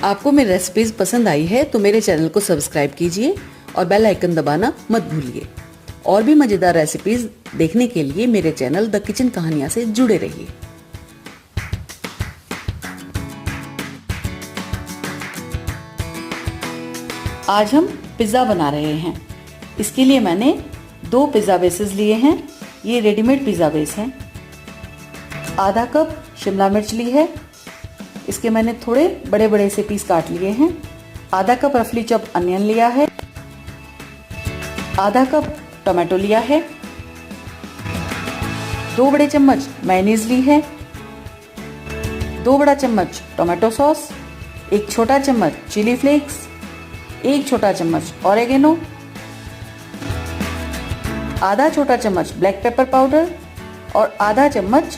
आपको मेरी रेसिपीज पसंद आई है तो मेरे चैनल को सब्सक्राइब कीजिए और बेल आइकन दबाना मत भूलिए। और भी मजेदार रेसिपीज देखने के लिए मेरे चैनल द किचन कहानियां से जुड़े रहिए। आज हम पिज्ज़ा बना रहे हैं। इसके लिए मैंने 2 पिज़्ज़ा बेसेस लिए हैं। ये रेडीमेड पिज़्ज़ा बेस हैं। आधा कप शिमला मिर्च ली है। इसके मैंने थोड़े बड़े बड़े से पीस काट लिए हैं। आधा कप रफली चॉप अनियन लिया है। आधा कप टोमेटो लिया है। 2 बड़े चम्मच मेयोनीज ली है। 2 बड़ा चम्मच टोमेटो सॉस, 1 छोटा चम्मच चिली फ्लेक्स, 1 छोटा चम्मच ऑरेगेनो, आधा छोटा चम्मच ब्लैक पेपर पाउडर और आधा चम्मच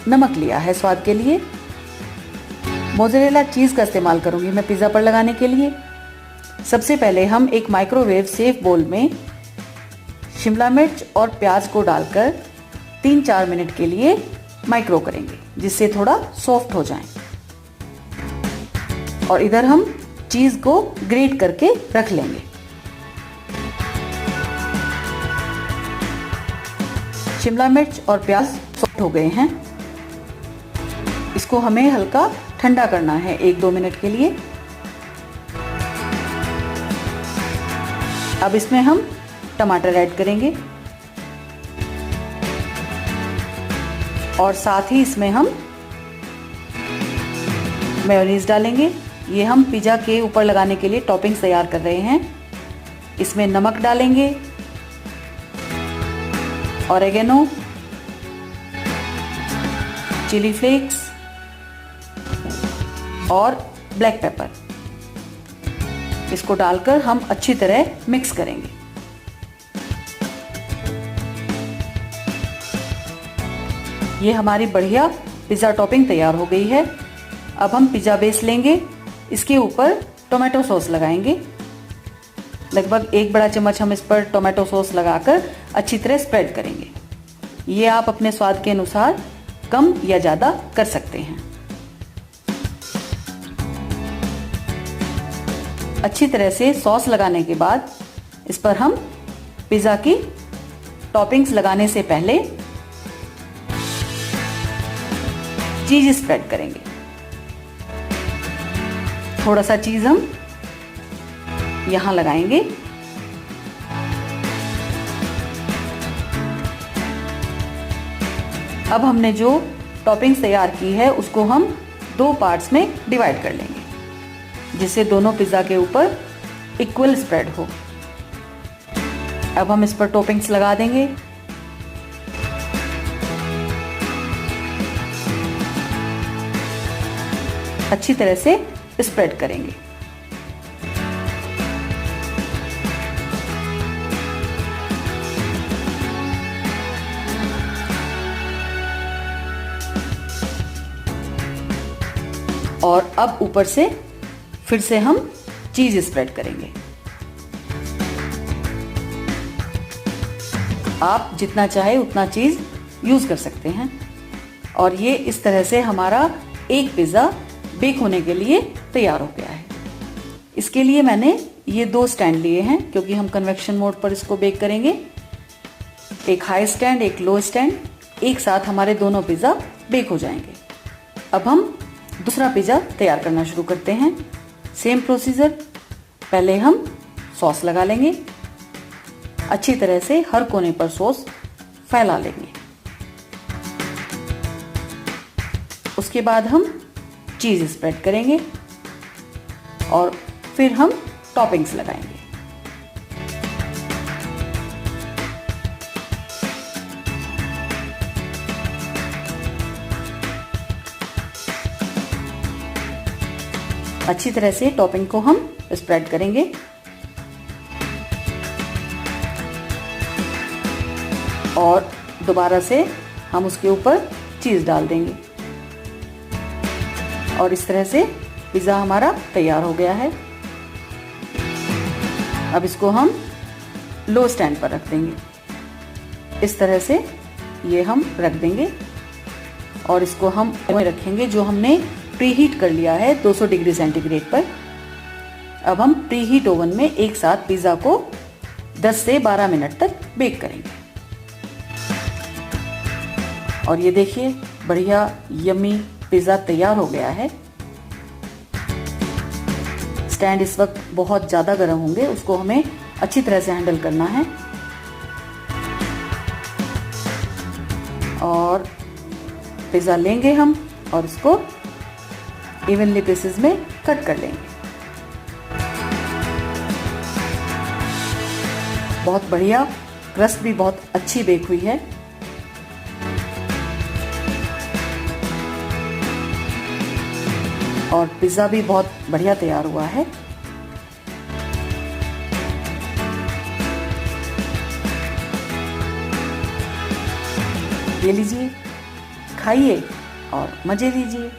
नमक लिया है स्वाद के लिए। मोज़रेला चीज़ का इस्तेमाल करूंगी मैं पिज़्ज़ा पर लगाने के लिए। सबसे पहले हम एक माइक्रोवेव सेफ बोल में शिमला मिर्च और प्याज को डालकर 3-4 मिनट के लिए माइक्रो करेंगे, जिससे थोड़ा सॉफ्ट हो जाए। और इधर हम चीज़ को ग्रेट करके रख लेंगे। शिमला मिर्च और प्याज सॉफ्ट हो गए हैं। इसको हमें हल्का ठंडा करना है 1-2 मिनट के लिए। अब इसमें हम टमाटर ऐड करेंगे और साथ ही इसमें हम मेयोनीज डालेंगे। ये हम पिज़्ज़ा के ऊपर लगाने के लिए टॉपिंग्स तैयार कर रहे हैं। इसमें नमक डालेंगे, ऑरेगेनो, चिली फ्लेक्स और ब्लैक पेपर। इसको डालकर हम अच्छी तरह मिक्स करेंगे। ये हमारी बढ़िया पिज़्ज़ा टॉपिंग तैयार हो गई है। अब हम पिज़्ज़ा बेस लेंगे, इसके ऊपर टोमेटो सॉस लगाएंगे। लगभग 1 बड़ा चम्मच हम इस पर टोमेटो सॉस लगाकर अच्छी तरह स्प्रेड करेंगे। ये आप अपने स्वाद के अनुसार कम या ज़्यादा कर सकते हैं। अच्छी तरह से सॉस लगाने के बाद इस पर हम पिज़्ज़ा की टॉपिंग्स लगाने से पहले चीज़ स्प्रेड करेंगे। थोड़ा सा चीज़ हम यहाँ लगाएंगे। अब हमने जो टॉपिंग्स तैयार की है उसको हम 2 पार्ट्स में डिवाइड कर लेंगे, जिससे दोनों पिज़्ज़ा के ऊपर इक्वल स्प्रेड हो। अब हम इस पर टॉपिंग्स लगा देंगे। अच्छी तरह से स्प्रेड करेंगे। और अब ऊपर से फिर से हम चीज़ स्प्रेड करेंगे। आप जितना चाहे उतना चीज़ यूज़ कर सकते हैं। और ये इस तरह से हमारा एक पिज़्ज़ा बेक होने के लिए तैयार हो गया है। इसके लिए मैंने ये 2 स्टैंड लिए हैं, क्योंकि हम कन्वेक्शन मोड पर इसको बेक करेंगे। एक हाई स्टैंड, एक लो स्टैंड, एक साथ हमारे दोनों पिज़्ज़ा बेक हो जाएंगे। अब हम दूसरा पिज़्ज़ा तैयार करना शुरू करते हैं। Same procedure. पहले हम सॉस लगा लेंगे। अच्छी तरह से हर कोने पर सॉस फैला लेंगे। उसके बाद हम चीज़ स्प्रेड करेंगे और फिर हम टॉपिंग्स लगाएंगे। अच्छी तरह से टॉपिंग को हम स्प्रेड करेंगे। और दोबारा से हम उसके ऊपर चीज़ डाल देंगे। और इस तरह से पिज़्ज़ा हमारा तैयार हो गया है। अब इसको हम लो स्टैंड पर रख देंगे। इस तरह से ये हम रख देंगे और इसको हम रखेंगे। जो हमने प्रीहीट कर लिया है 200 डिग्री सेंटीग्रेड पर। अब हम प्रीहीट ओवन में एक साथ पिज़्ज़ा को 10 से 12 मिनट तक बेक करेंगे। और ये देखिए बढ़िया यम्मी पिज़्ज़ा तैयार हो गया है। स्टैंड इस वक्त बहुत ज़्यादा गर्म होंगे, उसको हमें अच्छी तरह से हैंडल करना है और पिज़्ज़ा लेंगे हम और इसको इवनली पीसेस में कट कर लेंगे। बहुत बढ़िया, क्रस्ट भी बहुत अच्छी बेक हुई है। और पिज़्ज़ा भी बहुत बढ़िया तैयार हुआ है। ये लीजिए, खाइए और मज़े लीजिए।